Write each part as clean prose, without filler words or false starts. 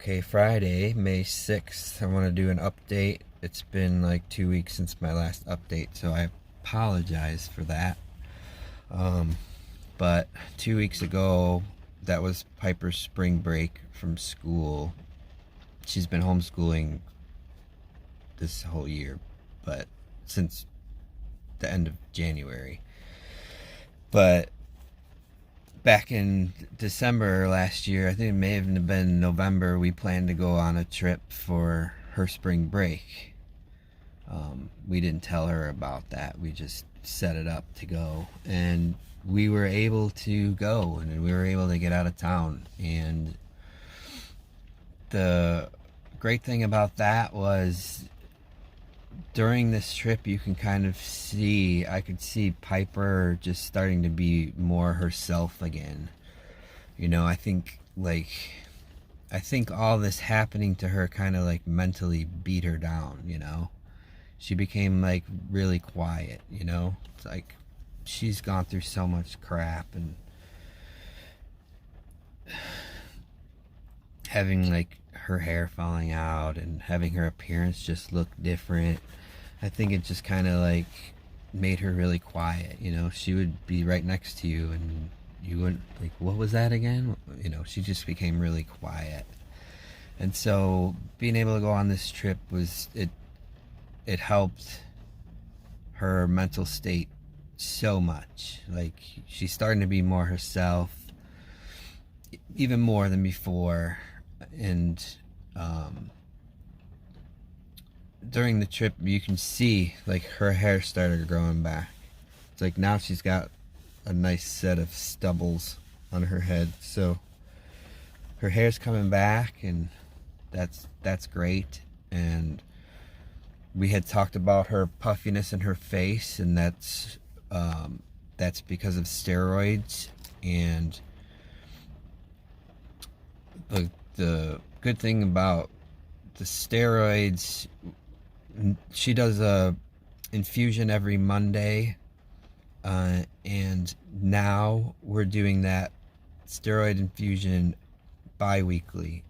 Okay, Friday, May 6th. I want to do an update. It's been like 2 weeks since my last update, so I apologize for that. Um, but 2 weeks ago, that was Piper's spring break from school. She's been homeschooling this whole year, but since the end of January. But back in December last year, I think it may have been November, we planned to go on a trip for her spring break. We didn't tell her about that. We just set it up to go. And we were able to go, and we were able to get out of town. And the great thing about that was during this trip, you can kind of see, I could see Piper just starting to be more herself again. You know, I think all this happening to her kind of like mentally beat her down, you know? She became like really quiet, you know? It's like she's gone through so much crap, and having like her hair falling out and having her appearance just look different. I think it just kind of like made her really quiet, you know? She would be right next to you and you wouldn't, like, what was that again? You know, she just became really quiet. And so being able to go on this trip it helped her mental state so much. Like, she's starting to be more herself, even more than before. And during the trip, you can see like her hair started growing back. It's like now she's got a nice set of stubbles on her head, so her hair's coming back, and that's great. And we had talked about her puffiness in her face, and that's because of steroids. And the good thing about the steroids, she does a infusion every Monday, and now we're doing that steroid infusion bi-weekly.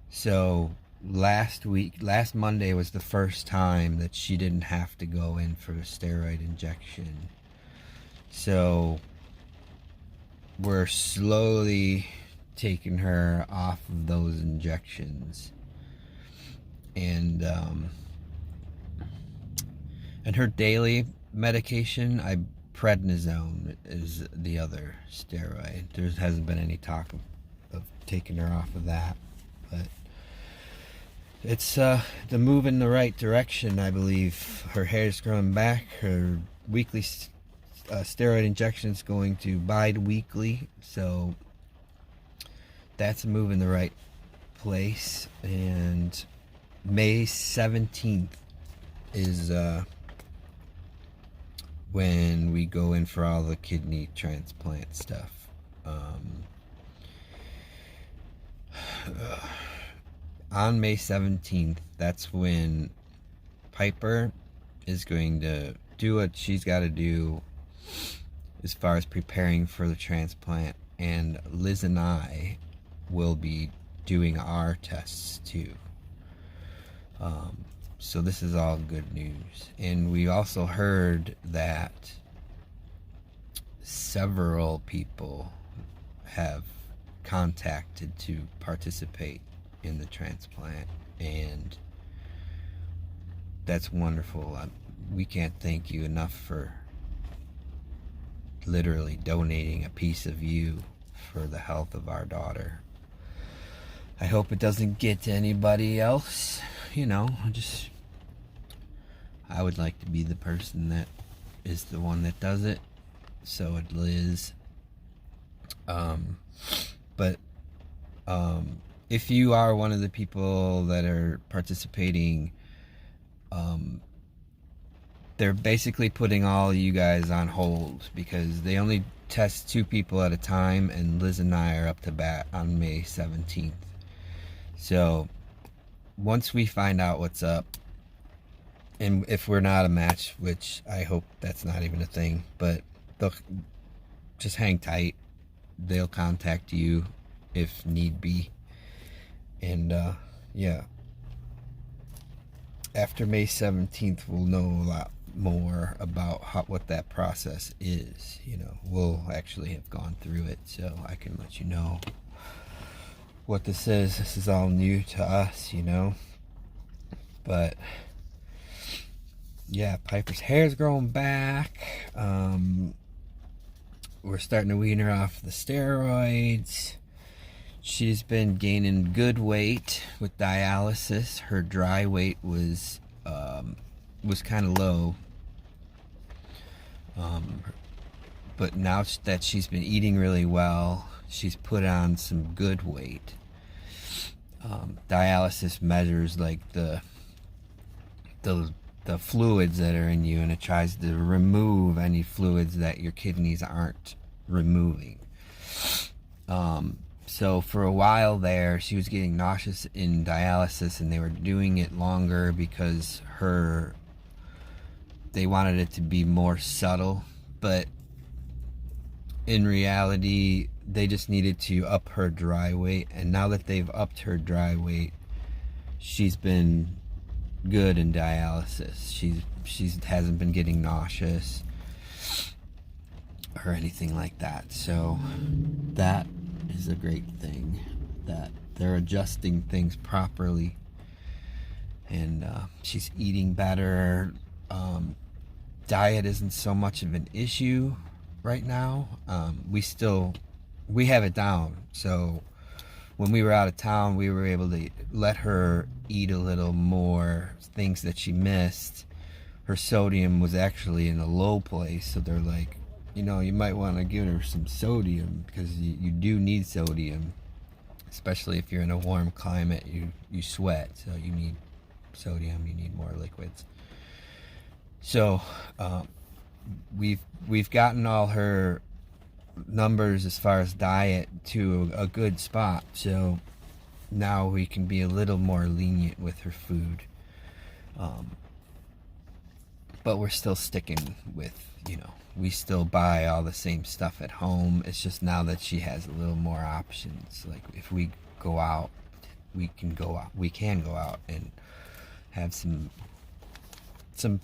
So last Monday was the first time that she didn't have to go in for a steroid injection. So we're slowly taking her off of those injections. And her daily medication, prednisone is the other steroid. There hasn't been any talk of taking her off of that, but it's the move in the right direction, I believe. Her hair's growing back. Her weekly steroid injection is going to bi-weekly, so that's a move in the right place. And May 17th is when we go in for all the kidney transplant stuff. On May 17th, that's when Piper is going to do what she's got to do as far as preparing for the transplant, and Liz and I will be doing our tests too. So this is all good news. And we also heard that several people have contacted to participate in the transplant, and that's wonderful. We can't thank you enough for literally donating a piece of you for the health of our daughter. I hope it doesn't get to anybody else. You know, I would like to be the person that is the one that does it. So would Liz. But if you are one of the people that are participating, they're basically putting all you guys on hold because they only test 2 people at a time, and Liz and I are up to bat on May 17th. So once we find out what's up, and if we're not a match, which I hope that's not even a thing, but they'll just hang tight. They'll contact you if need be. And yeah, after May 17th, we'll know a lot more about what that process is. You know, we'll actually have gone through it, so I can let you know what this is. This is all new to us, you know. But yeah, Piper's hair's growing back. We're starting to wean her off the steroids. She's been gaining good weight with dialysis. Her dry weight was kind of low, but now that she's been eating really well, she's put on some good weight. Dialysis measures like the fluids that are in you, and it tries to remove any fluids that your kidneys aren't removing. So for a while there, she was getting nauseous in dialysis, and they were doing it longer because they wanted it to be more subtle, but in reality, they just needed to up her dry weight. And now that they've upped her dry weight, she's been good in dialysis. She hasn't been getting nauseous or anything like that. So that is a great thing, that they're adjusting things properly, and she's eating better. Diet isn't so much of an issue right now. We have it down. So when we were out of town, we were able to let her eat a little more things that she missed. Her sodium was actually in a low place, so they're like, you know, you might want to give her some sodium, because you do need sodium, especially if you're in a warm climate. You sweat, so you need sodium, you need more liquids. So we've gotten all her numbers as far as diet to a good spot, so now we can be a little more lenient with her food, but we're still sticking with, you know, we still buy all the same stuff at home. It's just now that she has a little more options. Like if we go out, we can go out and have some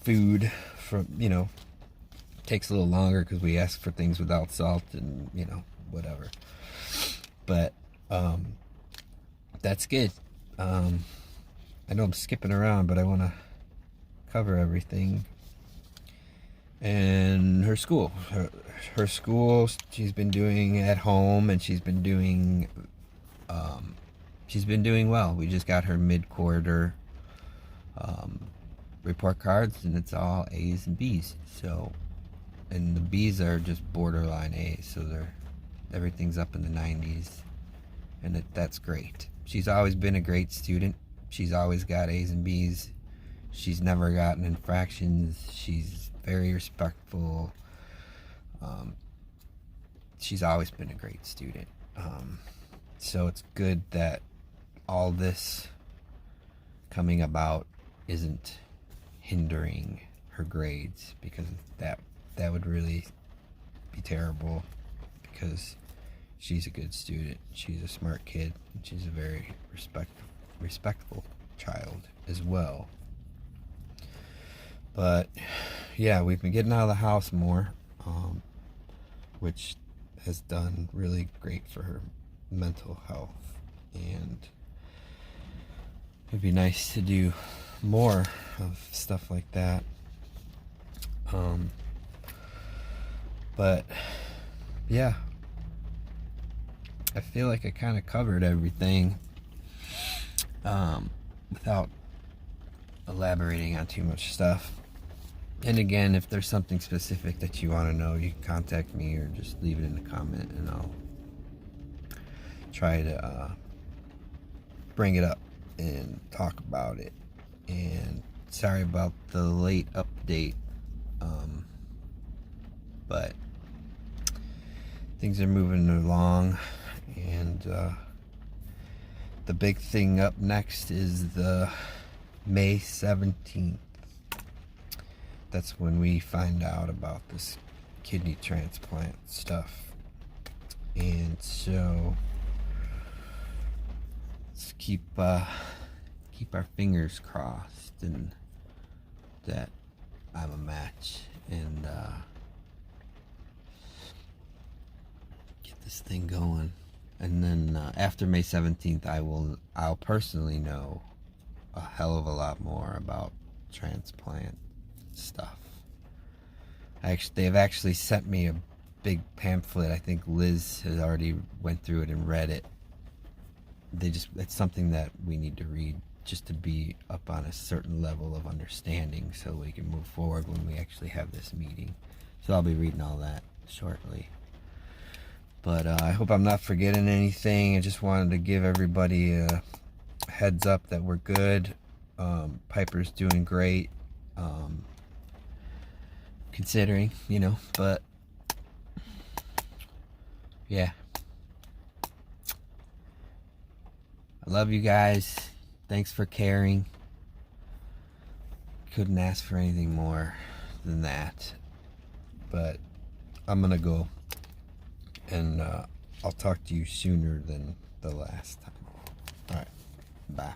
food. From, you know, takes a little longer because we ask for things without salt and, you know, whatever. But that's good. I know I'm skipping around, but I want to cover everything. And her school, her school, she's been doing at home, and she's been doing well. We just got her mid-quarter report cards, and it's all A's and B's. So, and the B's are just borderline A's, so everything's up in the 90s, and that's great. She's always been a great student. She's always got A's and B's. She's never gotten infractions. She's very respectful. She's always been a great student. So it's good that all this coming about isn't hindering her grades, because that would really be terrible, because she's a good student. She's a smart kid, and she's a very respectful child as well. But yeah, we've been getting out of the house more, which has done really great for her mental health, and it'd be nice to do more of stuff like that. But yeah, I feel like I kind of covered everything without elaborating on too much stuff. And again, if there's something specific that you want to know, you can contact me or just leave it in the comment, and I'll try to bring it up and talk about it. And sorry about the late update, but things are moving along, and the big thing up next is the May 17th. That's when we find out about this kidney transplant stuff. And so let's keep our fingers crossed and that I'm a match and get this thing going. And then after May 17th, I'll personally know a hell of a lot more about transplant stuff. They've actually sent me a big pamphlet. I think Liz has already went through it and read it. It's something that we need to read just to be up on a certain level of understanding so we can move forward when we actually have this meeting. So I'll be reading all that shortly. But I hope I'm not forgetting anything. I just wanted to give everybody a heads up that we're good. Piper's doing great, considering, but yeah. I love you guys. Thanks for caring. Couldn't ask for anything more than that. But I'm gonna go, and I'll talk to you sooner than the last time. All right, bye.